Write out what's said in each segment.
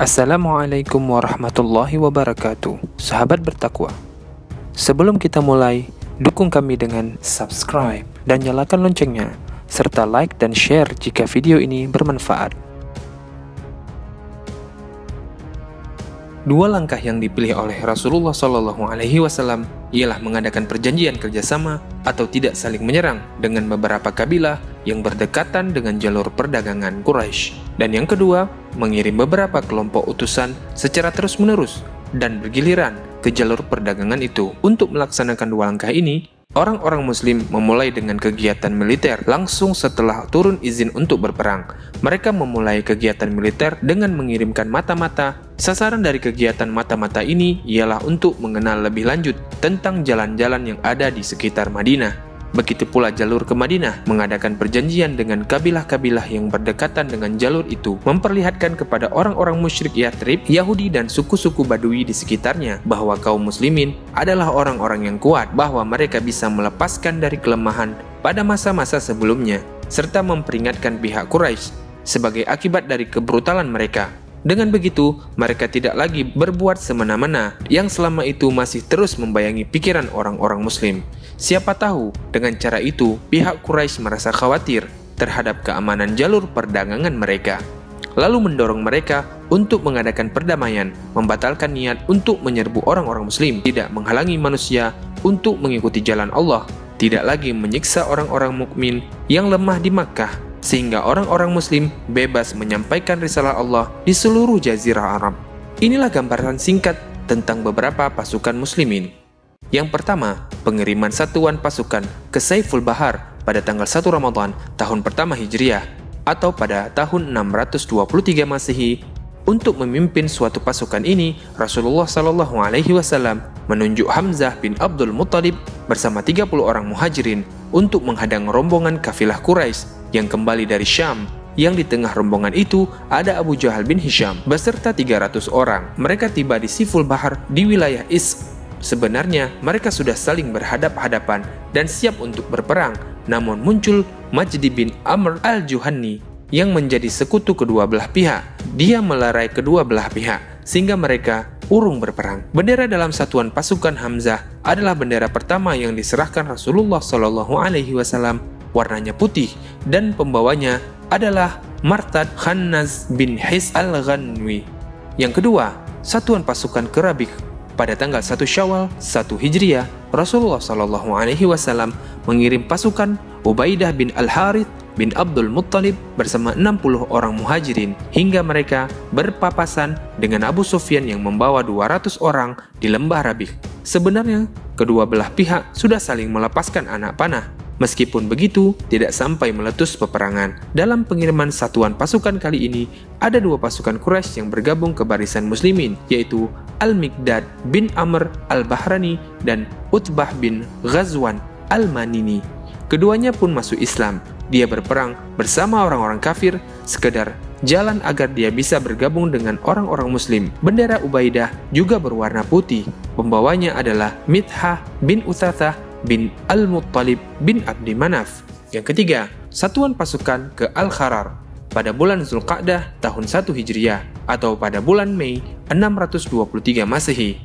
Assalamualaikum warahmatullahi wabarakatuh. Sahabat bertakwa, sebelum kita mulai, dukung kami dengan subscribe dan nyalakan loncengnya, serta like dan share jika video ini bermanfaat. Dua langkah yang dipilih oleh Rasulullah SAW ialah mengadakan perjanjian kerjasama atau tidak saling menyerang dengan beberapa kabilah yang berdekatan dengan jalur perdagangan Quraisy. Dan yang kedua, mengirim beberapa kelompok utusan secara terus-menerus dan bergiliran ke jalur perdagangan itu. Untuk melaksanakan dua langkah ini, orang-orang muslim memulai dengan kegiatan militer langsung setelah turun izin untuk berperang. Mereka memulai kegiatan militer dengan mengirimkan mata-mata. Sasaran dari kegiatan mata-mata ini ialah untuk mengenal lebih lanjut tentang jalan-jalan yang ada di sekitar Madinah. Begitu pula jalur ke Madinah mengadakan perjanjian dengan kabilah-kabilah yang berdekatan dengan jalur itu, memperlihatkan kepada orang-orang musyrik Yathrib, Yahudi dan suku-suku Badui di sekitarnya bahwa kaum muslimin adalah orang-orang yang kuat, bahwa mereka bisa melepaskan dari kelemahan pada masa-masa sebelumnya, serta memperingatkan pihak Quraisy sebagai akibat dari kebrutalan mereka. Dengan begitu, mereka tidak lagi berbuat semena-mena yang selama itu masih terus membayangi pikiran orang-orang muslim. Siapa tahu, dengan cara itu, pihak Quraisy merasa khawatir terhadap keamanan jalur perdagangan mereka, lalu mendorong mereka untuk mengadakan perdamaian, membatalkan niat untuk menyerbu orang-orang muslim, tidak menghalangi manusia untuk mengikuti jalan Allah, tidak lagi menyiksa orang-orang mukmin yang lemah di Makkah, sehingga orang-orang muslim bebas menyampaikan risalah Allah di seluruh jazirah Arab. Inilah gambaran singkat tentang beberapa pasukan muslimin. Yang pertama, pengiriman satuan pasukan ke Saiful Bahar pada tanggal 1 Ramadan tahun pertama Hijriah atau pada tahun 623 Masehi. Untuk memimpin suatu pasukan ini, Rasulullah SAW menunjuk Hamzah bin Abdul Muttalib bersama 30 orang muhajirin untuk menghadang rombongan kafilah Quraisy yang kembali dari Syam. Yang di tengah rombongan itu ada Abu Jahal bin Hisham beserta 300 orang. Mereka tiba di Siful Bahar di wilayah Isq. Sebenarnya mereka sudah saling berhadap-hadapan dan siap untuk berperang, namun muncul Majdi bin Amr al-Juhanni yang menjadi sekutu kedua belah pihak. Dia melerai kedua belah pihak sehingga mereka urung berperang. Bendera dalam satuan pasukan Hamzah adalah bendera pertama yang diserahkan Rasulullah SAW. Warnanya putih dan pembawanya adalah Martad Khanaz bin His al-Ghanwi. Yang kedua, satuan pasukan ke Rabigh. Pada tanggal 1 Syawal 1 Hijriah, Rasulullah SAW mengirim pasukan Ubaidah bin Al-Harith bin Abdul Muttalib bersama 60 orang muhajirin hingga mereka berpapasan dengan Abu Sufyan yang membawa 200 orang di lembah Rabigh. Sebenarnya, kedua belah pihak sudah saling melepaskan anak panah. Meskipun begitu, tidak sampai meletus peperangan. Dalam pengiriman satuan pasukan kali ini, ada dua pasukan Quraisy yang bergabung ke barisan muslimin, yaitu Al-Miqdad bin Amr al-Bahrani dan Utbah bin Ghazwan al-Manini. Keduanya pun masuk Islam. Dia berperang bersama orang-orang kafir, sekedar jalan agar dia bisa bergabung dengan orang-orang muslim. Bendera Ubaidah juga berwarna putih. Pembawanya adalah Mithah bin Uthathah bin Al-Muttalib bin Abdi Manaf. Yang ketiga, satuan pasukan ke Al-Kharar pada bulan Zulqa'dah tahun 1 Hijriah atau pada bulan Mei 623 Masehi.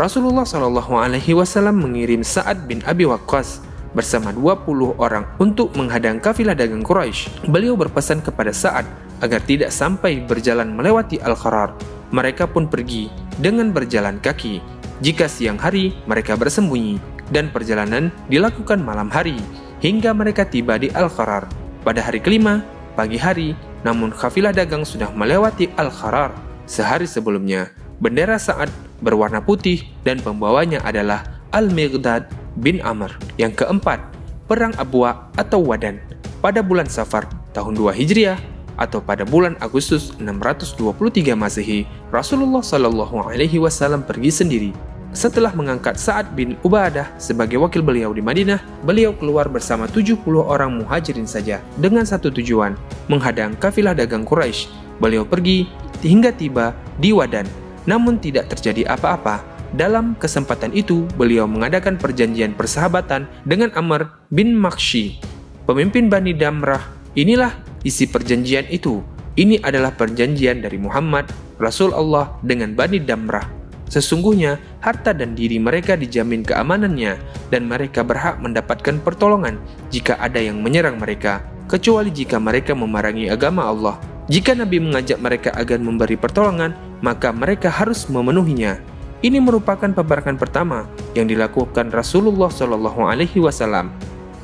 Rasulullah SAW mengirim Sa'ad bin Abi Waqqas bersama 20 orang untuk menghadang kafilah dagang Quraisy. Beliau berpesan kepada Sa'ad agar tidak sampai berjalan melewati Al-Kharar. Mereka pun pergi dengan berjalan kaki. Jika siang hari, mereka bersembunyi dan perjalanan dilakukan malam hari hingga mereka tiba di Al-Kharar. Pada hari kelima, pagi hari, namun kafilah dagang sudah melewati Al-Kharar sehari sebelumnya. Bendera Sa'ad berwarna putih dan pembawanya adalah Al-Miqdad bin Amr. Yang keempat, Perang Abwa atau Wadan pada bulan Safar tahun 2 Hijriah atau pada bulan Agustus 623 Masehi. Rasulullah SAW pergi sendiri. Setelah mengangkat Sa'ad bin Ubadah sebagai wakil beliau di Madinah, beliau keluar bersama 70 orang muhajirin saja dengan satu tujuan, menghadang kafilah dagang Quraisy. Beliau pergi hingga tiba di Wadan, namun tidak terjadi apa-apa. Dalam kesempatan itu, beliau mengadakan perjanjian persahabatan dengan Amr bin Makhshi, pemimpin Bani Damrah. Inilah isi perjanjian itu. Ini adalah perjanjian dari Muhammad, Rasul Allah dengan Bani Damrah. Sesungguhnya harta dan diri mereka dijamin keamanannya dan mereka berhak mendapatkan pertolongan jika ada yang menyerang mereka, kecuali jika mereka memerangi agama Allah. Jika Nabi mengajak mereka agar memberi pertolongan, maka mereka harus memenuhinya. Ini merupakan peperangan pertama yang dilakukan Rasulullah SAW.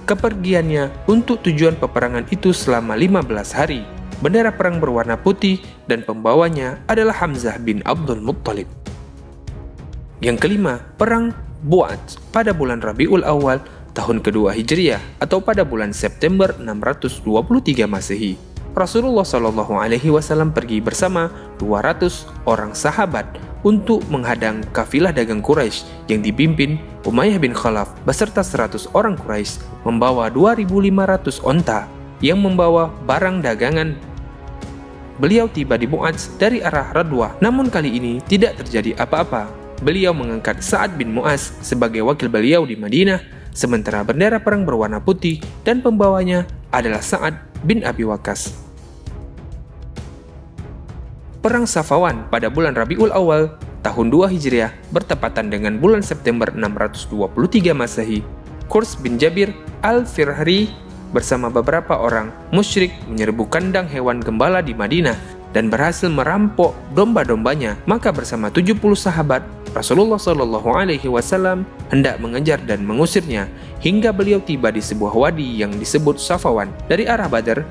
Kepergiannya untuk tujuan peperangan itu selama 15 hari. Bendera perang berwarna putih dan pembawanya adalah Hamzah bin Abdul Muttalib. Yang kelima, Perang Bu'at pada bulan Rabiul Awal tahun kedua Hijriah atau pada bulan September 623 Masehi. Rasulullah SAW pergi bersama 200 orang sahabat untuk menghadang kafilah dagang Quraisy yang dipimpin Umayyah bin Khalaf beserta 100 orang Quraisy membawa 2.500 onta yang membawa barang dagangan. Beliau tiba di Bu'at dari arah Radwah, namun kali ini tidak terjadi apa-apa. Beliau mengangkat Sa'ad bin Mu'az sebagai wakil beliau di Madinah, sementara bendera perang berwarna putih dan pembawanya adalah Sa'ad bin Abi Waqqas. Perang Safawan pada bulan Rabiul Awal tahun 2 Hijriah bertepatan dengan bulan September 623 Masehi. Qurs bin Jabir al-Firhri bersama beberapa orang musyrik menyerbu kandang hewan gembala di Madinah dan berhasil merampok domba-dombanya. Maka bersama 70 sahabat Rasulullah SAW hendak mengejar dan mengusirnya hingga beliau tiba di sebuah wadi yang disebut Safawan dari arah Badr.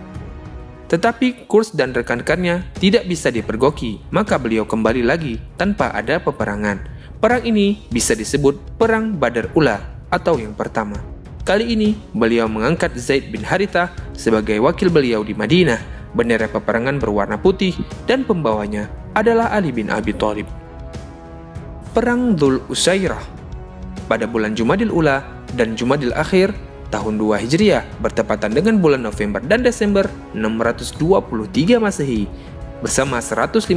Tetapi Qurs dan rekan-rekannya tidak bisa dipergoki, maka beliau kembali lagi tanpa ada peperangan. Perang ini bisa disebut Perang Badr Ula atau yang pertama. Kali ini beliau mengangkat Zaid bin Harithah sebagai wakil beliau di Madinah. Bendera peperangan berwarna putih dan pembawanya adalah Ali bin Abi Thalib. Perang Dzul Usairah pada bulan Jumadil Ula dan Jumadil Akhir tahun 2 Hijriah bertepatan dengan bulan November dan Desember 623 Masehi. Bersama 150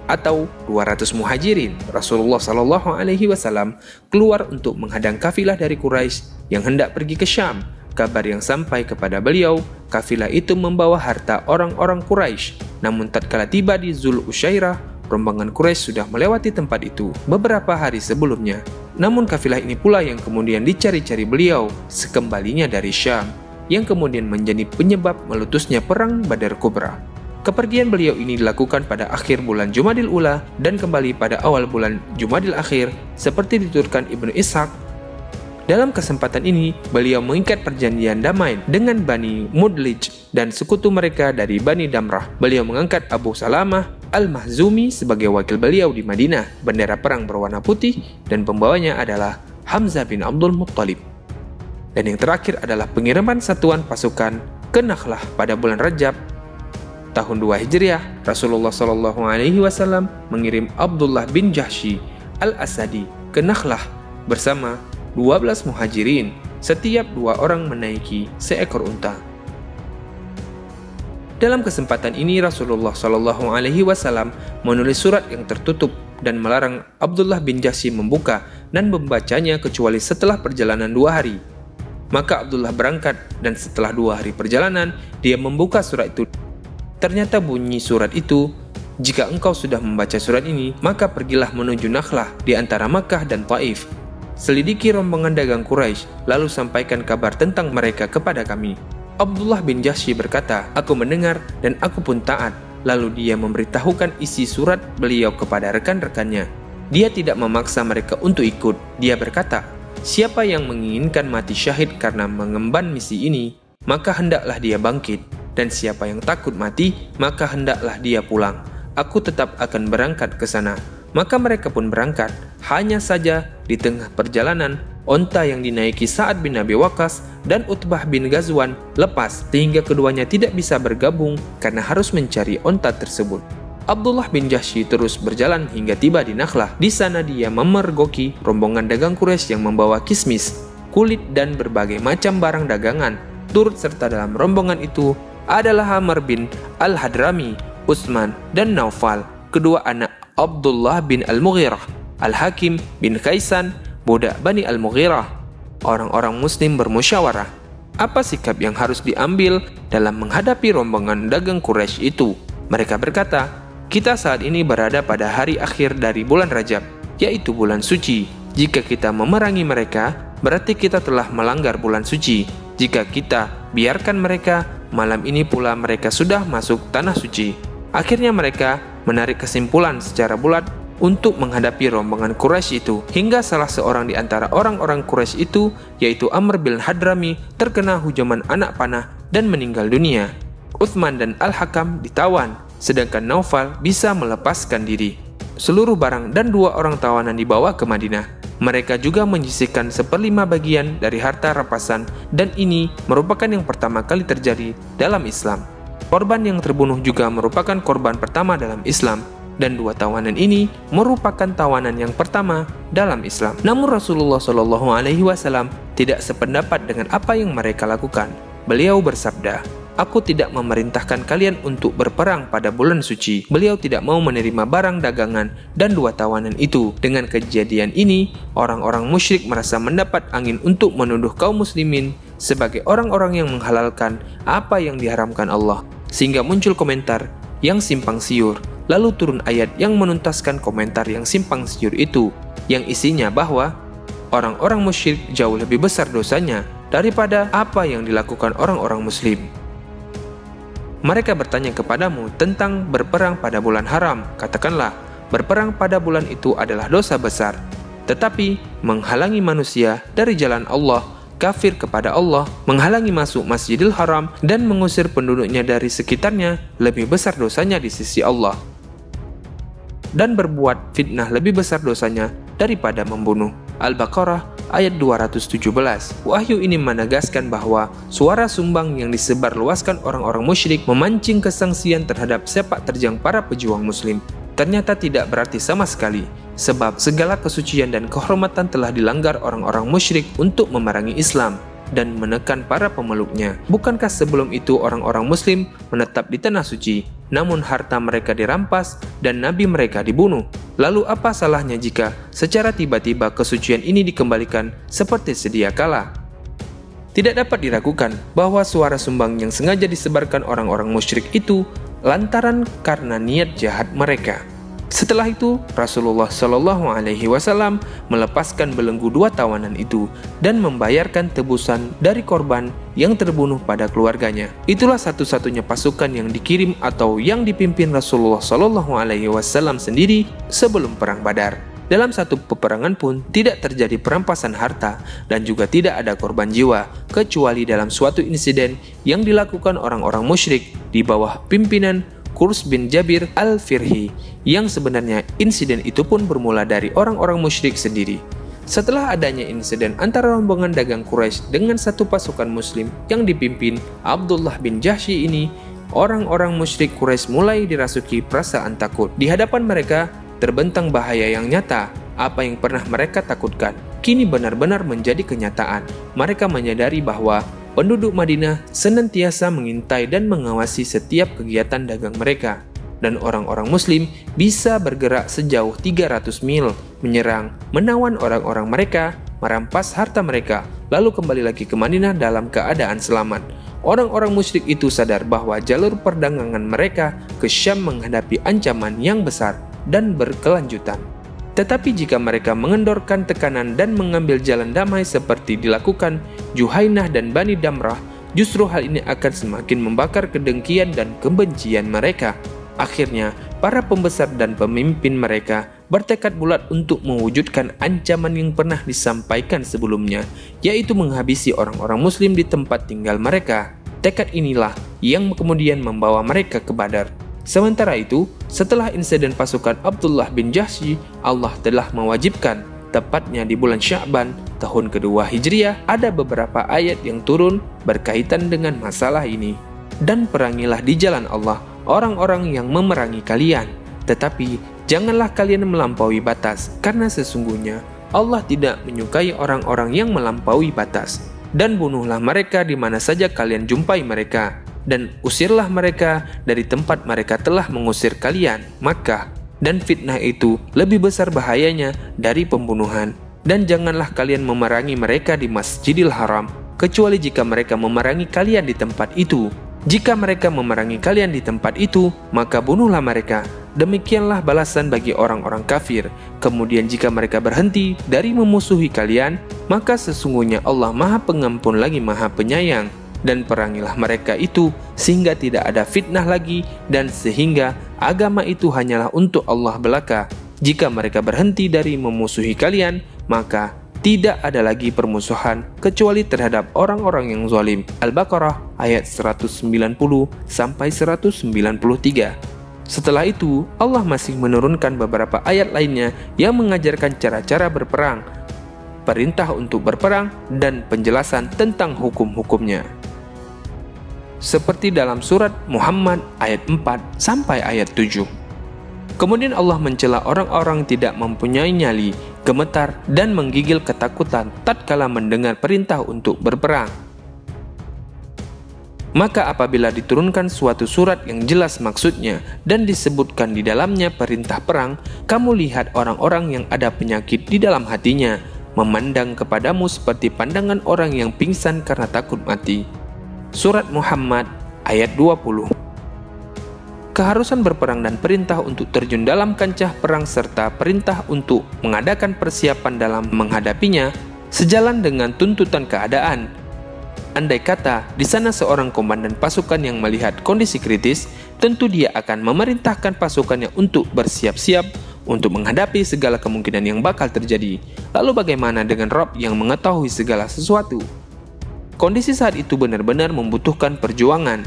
atau 200 muhajirin, Rasulullah SAW keluar untuk menghadang kafilah dari Quraisy yang hendak pergi ke Syam. Kabar yang sampai kepada beliau, kafilah itu membawa harta orang-orang Quraisy. Namun tatkala tiba di Dzul Usairah, rombongan Quraisy sudah melewati tempat itu beberapa hari sebelumnya. Namun kafilah ini pula yang kemudian dicari-cari beliau sekembalinya dari Syam, yang kemudian menjadi penyebab meletusnya Perang Badar Kubra. Kepergian beliau ini dilakukan pada akhir bulan Jumadil Ula dan kembali pada awal bulan Jumadil Akhir seperti dituturkan Ibnu Ishaq. Dalam kesempatan ini, beliau mengikat perjanjian damai dengan Bani Mudlij dan sekutu mereka dari Bani Damrah. Beliau mengangkat Abu Salamah al-Mahzumi sebagai wakil beliau di Madinah. Bendera perang berwarna putih dan pembawanya adalah Hamzah bin Abdul Muttalib. Dan yang terakhir adalah pengiriman satuan pasukan ke Nakhlah pada bulan Rajab tahun 2 Hijriah. Rasulullah SAW mengirim Abdullah bin Jahsy al-Asadi ke Nakhlah bersama 12 muhajirin, setiap 2 orang menaiki seekor unta. Dalam kesempatan ini Rasulullah SAW menulis surat yang tertutup dan melarang Abdullah bin Jahsy membuka dan membacanya kecuali setelah perjalanan 2 hari. Maka Abdullah berangkat dan setelah 2 hari perjalanan dia membuka surat itu. Ternyata bunyi surat itu, "Jika engkau sudah membaca surat ini, maka pergilah menuju Nakhlah di antara Makkah dan Taif. Selidiki rombongan dagang Quraisy, lalu sampaikan kabar tentang mereka kepada kami." Abdullah bin Jahsy berkata, "Aku mendengar dan aku pun taat." Lalu dia memberitahukan isi surat beliau kepada rekan-rekannya. Dia tidak memaksa mereka untuk ikut. Dia berkata, "Siapa yang menginginkan mati syahid karena mengemban misi ini, maka hendaklah dia bangkit. Dan siapa yang takut mati, maka hendaklah dia pulang. Aku tetap akan berangkat ke sana." Maka mereka pun berangkat. Hanya saja di tengah perjalanan, onta yang dinaiki Sa'ad bin Abi Waqqas dan Utbah bin Ghazwan lepas sehingga keduanya tidak bisa bergabung karena harus mencari onta tersebut. Abdullah bin Jahsy terus berjalan hingga tiba di Nakhlah. Di sana dia memergoki rombongan dagang Quraisy yang membawa kismis, kulit dan berbagai macam barang dagangan. Turut serta dalam rombongan itu adalah Amr bin Al-Hadrami, Utsman dan Naufal, kedua anak Abdullah bin Al-Mughirah, Al-Hakim bin Kaisan, budak Bani Al-Mughirah. Orang-orang muslim bermusyawarah, apa sikap yang harus diambil dalam menghadapi rombongan dagang Quraisy itu. Mereka berkata, Kita saat ini berada pada hari akhir dari bulan Rajab, yaitu bulan suci. Jika kita memerangi mereka, berarti kita telah melanggar bulan suci. Jika kita biarkan mereka, malam ini pula mereka sudah masuk tanah suci. Akhirnya mereka menarik kesimpulan secara bulat untuk menghadapi rombongan Quraisy itu, hingga salah seorang di antara orang-orang Quraisy itu, yaitu Amr bin Hadrami, terkena hujaman anak panah dan meninggal dunia. Utsman dan Al-Hakam ditawan, sedangkan Naufal bisa melepaskan diri. Seluruh barang dan 2 orang tawanan dibawa ke Madinah. Mereka juga menyisihkan 1/5 bagian dari harta rampasan, dan ini merupakan yang pertama kali terjadi dalam Islam. Korban yang terbunuh juga merupakan korban pertama dalam Islam, dan 2 tawanan ini merupakan tawanan yang pertama dalam Islam. Namun Rasulullah SAW tidak sependapat dengan apa yang mereka lakukan. Beliau bersabda, "Aku tidak memerintahkan kalian untuk berperang pada bulan suci." Beliau tidak mau menerima barang dagangan dan 2 tawanan itu. Dengan kejadian ini, orang-orang musyrik merasa mendapat angin untuk menuduh kaum muslimin sebagai orang-orang yang menghalalkan apa yang diharamkan Allah, sehingga muncul komentar yang simpang siur. Lalu turun ayat yang menuntaskan komentar yang simpang siur itu, yang isinya bahwa orang-orang musyrik jauh lebih besar dosanya daripada apa yang dilakukan orang-orang muslim. Mereka bertanya kepadamu tentang berperang pada bulan haram. Katakanlah, berperang pada bulan itu adalah dosa besar. Tetapi menghalangi manusia dari jalan Allah, kafir kepada Allah, menghalangi masuk Masjidil Haram, dan mengusir penduduknya dari sekitarnya lebih besar dosanya di sisi Allah. Dan berbuat fitnah lebih besar dosanya daripada membunuh. Al-Baqarah ayat 217. Wahyu ini menegaskan bahwa suara sumbang yang disebarluaskan orang-orang musyrik memancing kesangsian terhadap sepak terjang para pejuang muslim ternyata tidak berarti sama sekali, sebab segala kesucian dan kehormatan telah dilanggar orang-orang musyrik untuk memerangi Islam dan menekan para pemeluknya. Bukankah sebelum itu orang-orang muslim menetap di tanah suci, namun harta mereka dirampas dan nabi mereka dibunuh? Lalu apa salahnya jika secara tiba-tiba kesucian ini dikembalikan seperti sedia kala? Tidak dapat diragukan bahwa suara sumbang yang sengaja disebarkan orang-orang musyrik itu lantaran karena niat jahat mereka. Setelah itu, Rasulullah SAW melepaskan belenggu 2 tawanan itu dan membayarkan tebusan dari korban yang terbunuh pada keluarganya. Itulah satu-satunya pasukan yang dikirim atau yang dipimpin Rasulullah SAW sendiri sebelum perang Badar. Dalam satu peperangan pun tidak terjadi perampasan harta dan juga tidak ada korban jiwa, kecuali dalam suatu insiden yang dilakukan orang-orang musyrik di bawah pimpinan Qurs bin Jabir al-Firhi, yang sebenarnya insiden itu pun bermula dari orang-orang musyrik sendiri. Setelah adanya insiden antara rombongan dagang Quraisy dengan satu pasukan muslim yang dipimpin Abdullah bin Jahsy ini, orang-orang musyrik Quraisy mulai dirasuki perasaan takut. Di hadapan mereka terbentang bahaya yang nyata. Apa yang pernah mereka takutkan kini benar-benar menjadi kenyataan. Mereka menyadari bahwa penduduk Madinah senantiasa mengintai dan mengawasi setiap kegiatan dagang mereka, dan orang-orang muslim bisa bergerak sejauh 300 mil, menyerang, menawan orang-orang mereka, merampas harta mereka, lalu kembali lagi ke Madinah dalam keadaan selamat. Orang-orang musyrik itu sadar bahwa jalur perdagangan mereka ke Syam menghadapi ancaman yang besar dan berkelanjutan. Tetapi jika mereka mengendorkan tekanan dan mengambil jalan damai seperti dilakukan Juhainah dan Bani Damrah, justru hal ini akan semakin membakar kedengkian dan kebencian mereka. Akhirnya, para pembesar dan pemimpin mereka bertekad bulat untuk mewujudkan ancaman yang pernah disampaikan sebelumnya, yaitu menghabisi orang-orang muslim di tempat tinggal mereka. Tekad inilah yang kemudian membawa mereka ke Badar. Sementara itu, setelah insiden pasukan Abdullah bin Jahsy, Allah telah mewajibkan, tepatnya di bulan Sya'ban tahun kedua Hijriah, ada beberapa ayat yang turun berkaitan dengan masalah ini. Dan perangilah di jalan Allah orang-orang yang memerangi kalian, tetapi janganlah kalian melampaui batas, karena sesungguhnya Allah tidak menyukai orang-orang yang melampaui batas. Dan bunuhlah mereka di mana saja kalian jumpai mereka, dan usirlah mereka dari tempat mereka telah mengusir kalian, Makkah. Dan fitnah itu lebih besar bahayanya dari pembunuhan. Dan janganlah kalian memerangi mereka di Masjidil Haram, kecuali jika mereka memerangi kalian di tempat itu. Jika mereka memerangi kalian di tempat itu, maka bunuhlah mereka, Demikianlah balasan bagi orang-orang kafir. Kemudian jika mereka berhenti dari memusuhi kalian, maka sesungguhnya Allah Maha Pengampun lagi Maha Penyayang. Dan perangilah mereka itu sehingga tidak ada fitnah lagi, dan sehingga agama itu hanyalah untuk Allah belaka. Jika mereka berhenti dari memusuhi kalian, maka tidak ada lagi permusuhan kecuali terhadap orang-orang yang zalim. Al-Baqarah ayat 190-193. Setelah itu, Allah masih menurunkan beberapa ayat lainnya yang mengajarkan cara-cara berperang, perintah untuk berperang, dan penjelasan tentang hukum-hukumnya. Seperti dalam surat Muhammad ayat 4 sampai ayat 7. Kemudian Allah mencela orang-orang tidak mempunyai nyali, gemetar, dan menggigil ketakutan tatkala mendengar perintah untuk berperang. Maka apabila diturunkan suatu surat yang jelas maksudnya dan disebutkan di dalamnya perintah perang, kamu lihat orang-orang yang ada penyakit di dalam hatinya memandang kepadamu seperti pandangan orang yang pingsan karena takut mati. Surat Muhammad ayat 20. Keharusan berperang dan perintah untuk terjun dalam kancah perang serta perintah untuk mengadakan persiapan dalam menghadapinya sejalan dengan tuntutan keadaan. Andai kata di sana seorang komandan pasukan yang melihat kondisi kritis, tentu dia akan memerintahkan pasukannya untuk bersiap-siap untuk menghadapi segala kemungkinan yang bakal terjadi. Lalu bagaimana dengan Rabb yang mengetahui segala sesuatu? Kondisi saat itu benar-benar membutuhkan perjuangan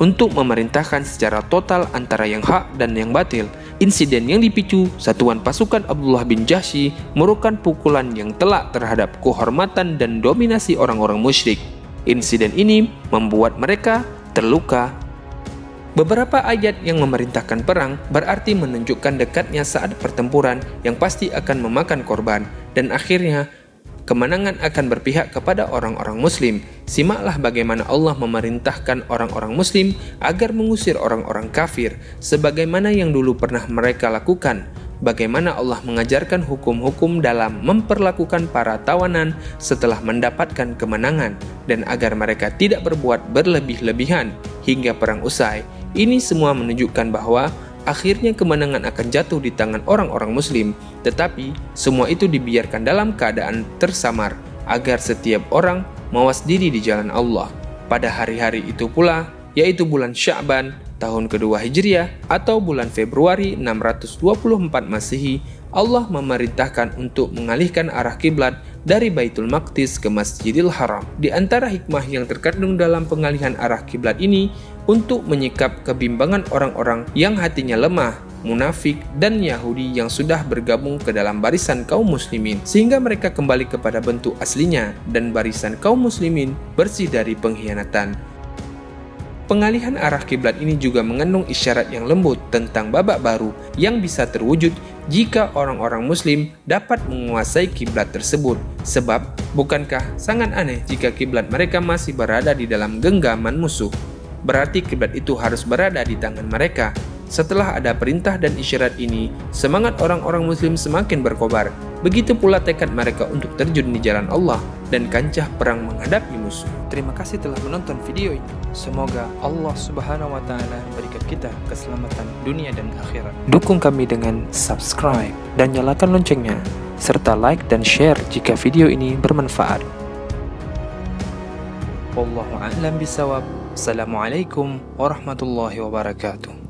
untuk memerintahkan secara total antara yang hak dan yang batil. Insiden yang dipicu satuan pasukan Abdullah bin Jahsy merupakan pukulan yang telak terhadap kehormatan dan dominasi orang-orang musyrik. Insiden ini membuat mereka terluka. Beberapa ayat yang memerintahkan perang berarti menunjukkan dekatnya saat pertempuran yang pasti akan memakan korban, dan akhirnya kemenangan akan berpihak kepada orang-orang muslim. Simaklah bagaimana Allah memerintahkan orang-orang muslim agar mengusir orang-orang kafir, sebagaimana yang dulu pernah mereka lakukan. Bagaimana Allah mengajarkan hukum-hukum dalam memperlakukan para tawanan setelah mendapatkan kemenangan, dan agar mereka tidak berbuat berlebih-lebihan hingga perang usai. Ini semua menunjukkan bahwa akhirnya kemenangan akan jatuh di tangan orang-orang muslim, tetapi semua itu dibiarkan dalam keadaan tersamar agar setiap orang mawas diri di jalan Allah. Pada hari-hari itu pula, yaitu bulan Sya'ban tahun kedua Hijriah atau bulan Februari 624 Masehi, Allah memerintahkan untuk mengalihkan arah kiblat dari Baitul Maqdis ke Masjidil Haram. Di antara hikmah yang terkandung dalam pengalihan arah kiblat ini untuk menyikap kebimbangan orang-orang yang hatinya lemah, munafik, dan Yahudi yang sudah bergabung ke dalam barisan kaum muslimin, sehingga mereka kembali kepada bentuk aslinya dan barisan kaum muslimin bersih dari pengkhianatan. Pengalihan arah kiblat ini juga mengandung isyarat yang lembut tentang babak baru yang bisa terwujud jika orang-orang muslim dapat menguasai kiblat tersebut. Sebab, bukankah sangat aneh jika kiblat mereka masih berada di dalam genggaman musuh? Berarti kiblat itu harus berada di tangan mereka. Setelah ada perintah dan isyarat ini, semangat orang-orang muslim semakin berkobar. Begitu pula tekad mereka untuk terjun di jalan Allah dan kancah perang menghadapi musuh. Terima kasih telah menonton video ini. Semoga Allah Subhanahu wa Ta'ala memberikan kita keselamatan dunia dan akhirat. Dukung kami dengan subscribe dan nyalakan loncengnya, serta like dan share jika video ini bermanfaat. Wallahu a'lam bishawab. Assalamualaikum warahmatullahi wabarakatuh.